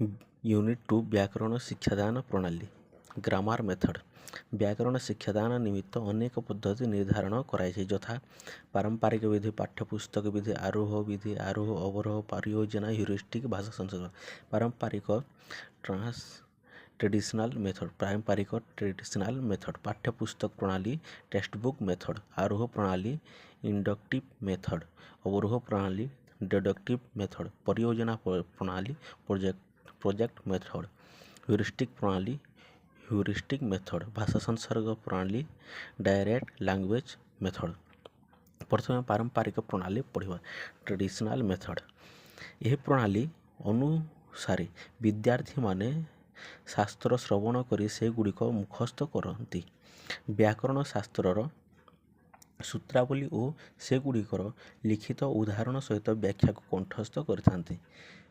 Unit 2 व्याकरण शिक्षादान प्रणाली grammar method व्याकरण शिक्षादान निमित्त अनेक पद्धति निर्धारण कराई यथा पारंपरिक विधि पाठ्यपुस्तक विधि आरोह विधि आरोह अवरोह परियोजना ह्यूरिस्टिक भाषा संशोधन पारंपरिक ट्रेडिशनल मेथड पाठ्यपुस्तक प्रणाली टेक्स्ट बुक मेथड आरोह प्रणाली इंडक्टिव मेथड अवरोह प्रणाली डिडक्टिव मेथड परियोजना प्रणाली प्रोजेक्ट मेथड ह्यूरिस्टिक मेथड भाषा संसर्ग प्रणाली डायरेक्ट लैंग्वेज मेथड। प्रथम पारंपरिक प्रणाली पढ़ा ट्रेडिशनल मेथड। यह प्रणाली अनुसार विद्यार्थी माने शास्त्र श्रवण करी से गुड़िक मुखस्थ करती व्याकरण शास्त्रर सूत्रावली और से गुड़िकर लिखित उदाहरण सहित व्याख्या को कंठस्थ करते।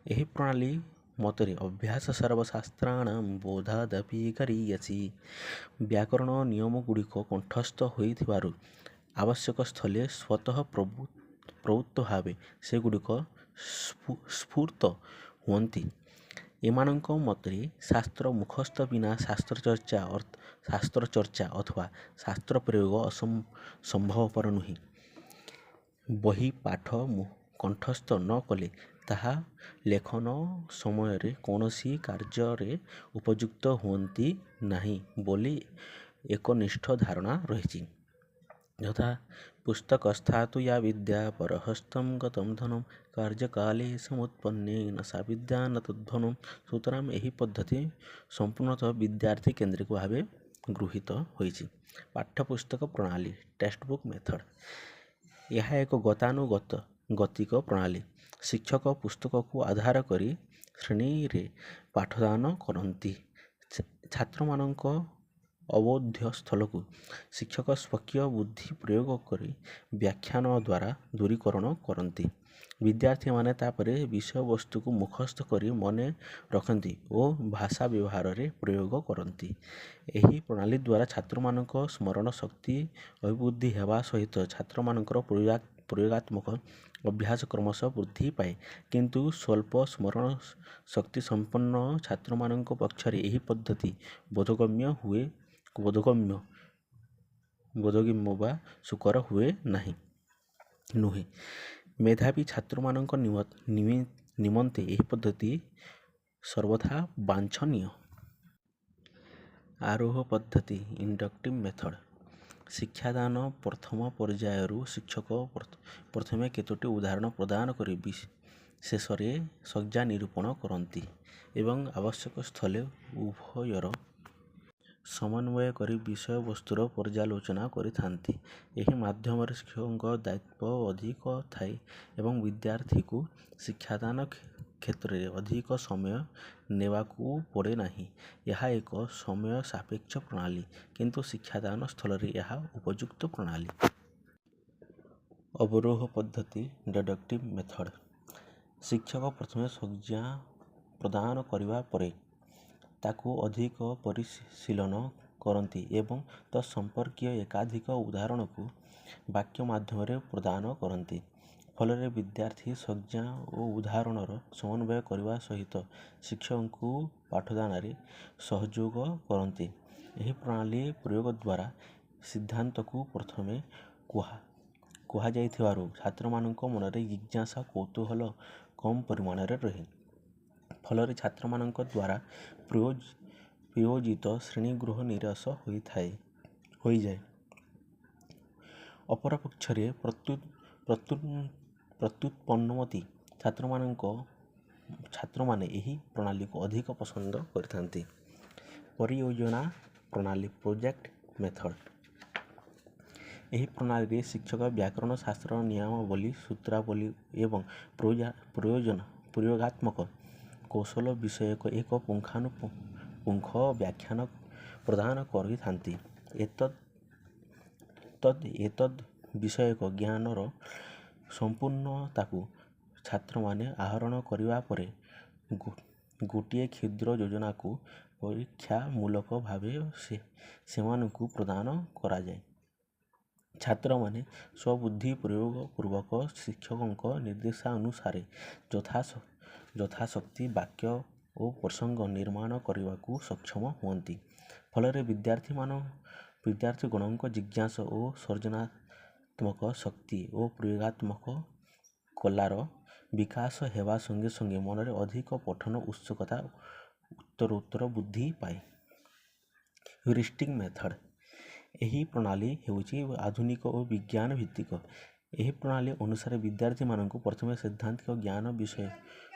यही प्रणाली मतरे अभ्यास सर्वशास्त्राणां बोधादपि करियसि व्याकरण नियम गुड़िक कंठस्थ होइथिबारु आवश्यक स्थले स्वतः प्रवृत्त भावे से गुड़िक स्फूर्त हुअन्ति। एमानंक मतरे शास्त्र मुखस्थ बिना शास्त्र चर्चा अथवा शास्त्र प्रयोग संभवपर नुहे। बही पाठ कंठस्थ न कले ताहा लेखन समय कौनसी कार्य उपयुक्त हुअन्ति नहीं बोली एकनिष्ठ धारणा रही। यथा पुस्तकस्थातु या विद्या परहस्तं गतं धनं कार्यकाले समुत्पन्नेन सा विद्या न तद्भनं। सुतरां यही पद्धति संपूर्णतः विद्यार्थी केन्द्रिक भाव गृहीत होइछि। पाठ्यपुस्तक प्रणाली टेक्स्ट बुक मेथड यह एक गतानुगतिक प्रणाली। शिक्षक पुस्तक को आधार करी श्रेणी रे पाठदान करती। छात्र मानक अवबोध्य स्थल को शिक्षक स्वकीय बुद्धि प्रयोग करी व्याख्यान द्वारा दूरीकरण करती। विद्यार्थी माने तापरे विषय वस्तु को मुखस्थ करी मने रखती और भाषा व्यवहार रे प्रयोग करती। एही प्रणाली द्वारा छात्र मानक स्मरण शक्ति अभिवृद्धि हेबा सहित छात्र मानकर प्रयोगात्मक अभ्यास क्रमशः वृद्धि पाए। किंतु स्वल्प स्मरण शक्ति संपन्न छात्र मानक पक्षरे एही पद्धति बोधगम्य वा सुकर हुए नुहे। मेधावी छात्र मानक निमंते एही पद्धति सर्वथा वांछनीय। आरोह पद्धति इंडक्टिव मेथड शिक्षादान प्रथम पर्यायरु शिक्षक प्रथमे केतोटी उदाहरण प्रदान करी शेषरे सज्जा निरूपण करती एवं आवश्यक स्थले उभयर समन्वय करी विषय वस्तुर पर्यालोचना करिथांती। एही माध्यम शिक्षक दायित्व अधिक थाए एवं विद्यार्थी को शिक्षादान क्षेत्र में अधिक समय नेवाकू पड़े नहीं। यह एक समय सापेक्ष प्रणाली किंतु शिक्षादान स्थल रे यह उपयुक्त प्रणाली। अवरोह पद्धति डिडक्टिव मेथड शिक्षक प्रथमे सज्जा प्रदान करिवा परे ताकू अधिक परिशीलन करती एवं तत्संपर्कीय एकाधिक उदाहरण को वाक्य माध्यम प्रदान करती। फलरे विद्यार्थी सज्जा और उदाहरणर समन्वय करने सहित शिक्षक को पाठदान सहयोग करती। यही प्रणाली प्रयोग द्वारा सिद्धांत को प्रथमे कहा जाइथिबारु छात्र मानक मनरे जिज्ञासा कौतूहल कम परिमाण रहे। फलरे छात्र मानक द्वारा प्रयोजित श्रेणीगृह निराश हो जाए। अपर पक्षरे प्रत्युत्पन्नमति छात्र माने यही प्रणाली को अधिक पसंद करथांती। परियोजना प्रणाली प्रोजेक्ट मेथड यही प्रणाली रे शिक्षक व्याकरण शास्त्र नियमावली सूत्रावली एवं प्रयोगात्मक कौशल विषयक एक पुंखानुपुंख व्याख्यान प्रदान करिथांती। एतद् विषयक ज्ञानर संपूर्णता को छात्र माने आहरण करिवा परे गोटिए क्षुद्र योजना को परीक्षामूलक भावे सेमानकु प्रदान करा जाए। छात्र माने स्वबुद्धि प्रयोग पूर्वक शिक्षकों निर्देशानुसार यथाशक्ति वाक्य ଓ ପ୍ରସଙ୍ଗ ନିର୍ମାଣ କରିବାକୁ ସକ୍ଷମ ହୁଅନ୍ତି। ଫଳରେ ବିଦ୍ୟାର୍ଥୀଗଣଙ୍କ ଜିଜ୍ଞାସା ଓ ସୃଜନାତ୍ମକ ଶକ୍ତି ଓ ପ୍ରୟୋଗାତ୍ମକ କଲାର ବିକାଶ ହେବା ସଙ୍ଗେ ସଙ୍ଗେ ମନରେ ଅଧିକ ପଠନ ଉତ୍ସୁକତା ଉତ୍ତରୋତ୍ତର ବୃଦ୍ଧି ପାଏ। ହ୍ୟୁରିଷ୍ଟିକ୍ ମେଥଡ଼। ଏହି ପ୍ରଣାଳୀ ହେଉଛି ଆଧୁନିକ ଓ ବିଜ୍ଞାନ ଭିତ୍ତିକ। ଏହି ପ୍ରଣାଳୀ ଅନୁସାରେ ବିଦ୍ୟାର୍ଥୀମାନଙ୍କୁ ପ୍ରଥମେ ସୈଦ୍ଧାନ୍ତିକ ଜ୍ଞାନ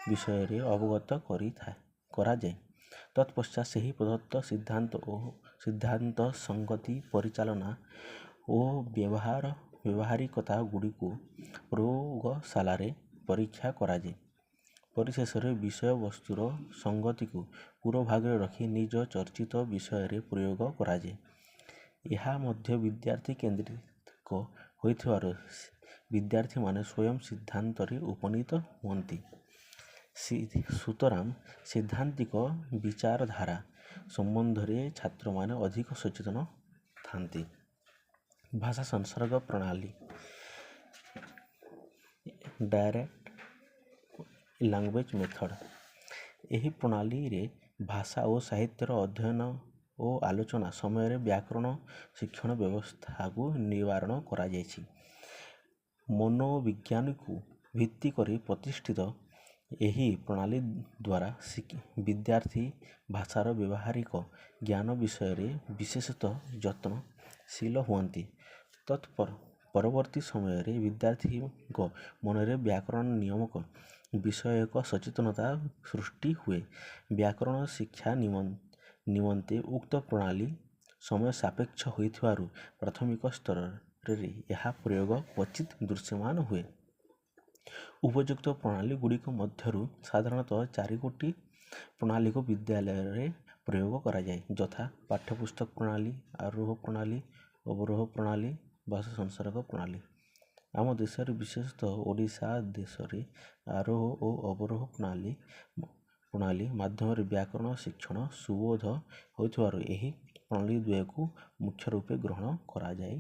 ବିଷୟରେ ଅବଗତ କରାଯାଏ। ତତ୍ପଶ୍ଚାତ୍ ସେହି ପ୍ରଦତ୍ତ ସିଦ୍ଧାନ୍ତ ସଙ୍ଗତି ପରିଚାଳନା ଓ ବ୍ୟବହାରିକତା ଗୁଡ଼ିକୁ ପ୍ରୟୋଗଶାଳାରେ ପରୀକ୍ଷା କରାଯାଏ। ପରିଶେଷରେ ବିଷୟବସ୍ତୁର ସଙ୍ଗତିକୁ ପୂର୍ବଭାଗରେ ରଖି ନିଜ ଚର୍ଚ୍ଚିତ ବିଷୟରେ ପ୍ରୟୋଗ କରାଯାଏ। ଏହା ମଧ୍ୟ ବିଦ୍ୟାର୍ଥୀ କେନ୍ଦ୍ରିକ ହୋଇଥିବାରୁ ବିଦ୍ୟାର୍ଥୀମାନେ ସ୍ୱୟଂ ସିଦ୍ଧାନ୍ତରେ ଉପନୀତ ହୁଅନ୍ତି। ସୁତରାଂ ସୈଦ୍ଧାନ୍ତିକ ବିଚାରଧାରା ସମ୍ବନ୍ଧରେ ଛାତ୍ରମାନେ ଅଧିକ ସଚେତନ ଥାନ୍ତି। ଭାଷା ସଂସର୍ଗ ପ୍ରଣାଳୀ ଡାଇରେକ୍ଟ ଲାଙ୍ଗୁଏଜ ମେଥଡ଼। ଏହି ପ୍ରଣାଳୀରେ ଭାଷା ଓ ସାହିତ୍ୟର ଅଧ୍ୟୟନ ଓ ଆଲୋଚନା ସମୟରେ ବ୍ୟାକରଣ ଶିକ୍ଷଣ ବ୍ୟବସ୍ଥାକୁ ନିବାରଣ କରାଯାଇଛି। ମନୋବିଜ୍ଞାନକୁ ଭିତ୍ତି କରି ପ୍ରତିଷ୍ଠିତ ଏହି ପ୍ରଣାଳୀ ଦ୍ୱାରା ବିଦ୍ୟାର୍ଥୀ ଭାଷାର ବ୍ୟବହାରିକ ଜ୍ଞାନ ବିଷୟରେ ବିଶେଷତଃ ଯତ୍ନଶୀଳ ହୁଅନ୍ତି। ପରବର୍ତ୍ତୀ ସମୟରେ ବିଦ୍ୟାର୍ଥୀଙ୍କ ମନରେ ବ୍ୟାକରଣ ନିୟାମକ ବିଷୟକ ସଚେତନତା ସୃଷ୍ଟି ହୁଏ। ବ୍ୟାକରଣ ଶିକ୍ଷା ନିମନ୍ତେ ଉକ୍ତ ପ୍ରଣାଳୀ ସମୟ ସାପେକ୍ଷ ହୋଇଥିବାରୁ ପ୍ରାଥମିକ ସ୍ତରରେ ଏହା ପ୍ରୟୋଗ କ୍ୱଚିତ୍ ଦୃଶ୍ୟମାନ ହୁଏ। ଉପଯୁକ୍ତ ପ୍ରଣାଳୀ ଗୁଡ଼ିକ ମଧ୍ୟରୁ ସାଧାରଣତଃ 4ଗୋଟି ପ୍ରଣାଳୀକୁ ବିଦ୍ୟାଳୟରେ ପ୍ରୟୋଗ କରାଯାଏ, ଯଥା ପାଠ୍ୟପୁସ୍ତକ ପ୍ରଣାଳୀ, ଆରୋହ ପ୍ରଣାଳୀ, ଅବରୋହ ପ୍ରଣାଳୀ, ଭାଷା ସଂସର୍ଗ ପ୍ରଣାଳୀ। ଆମ ଦେଶରେ ବିଶେଷତଃ ଓଡ଼ିଶା ଦେଶରେ ଆରୋହ ଓ ଅବରୋହ ପ୍ରଣାଳୀ ମାଧ୍ୟମରେ ବ୍ୟାକରଣ ଶିକ୍ଷଣ ସୁବୋଧ ହୋଇଥିବାରୁ ଏହି ପ୍ରଣାଳୀ ଦ୍ୱୟକୁ ମୁଖ୍ୟ ରୂପେ ଗ୍ରହଣ କରାଯାଏ।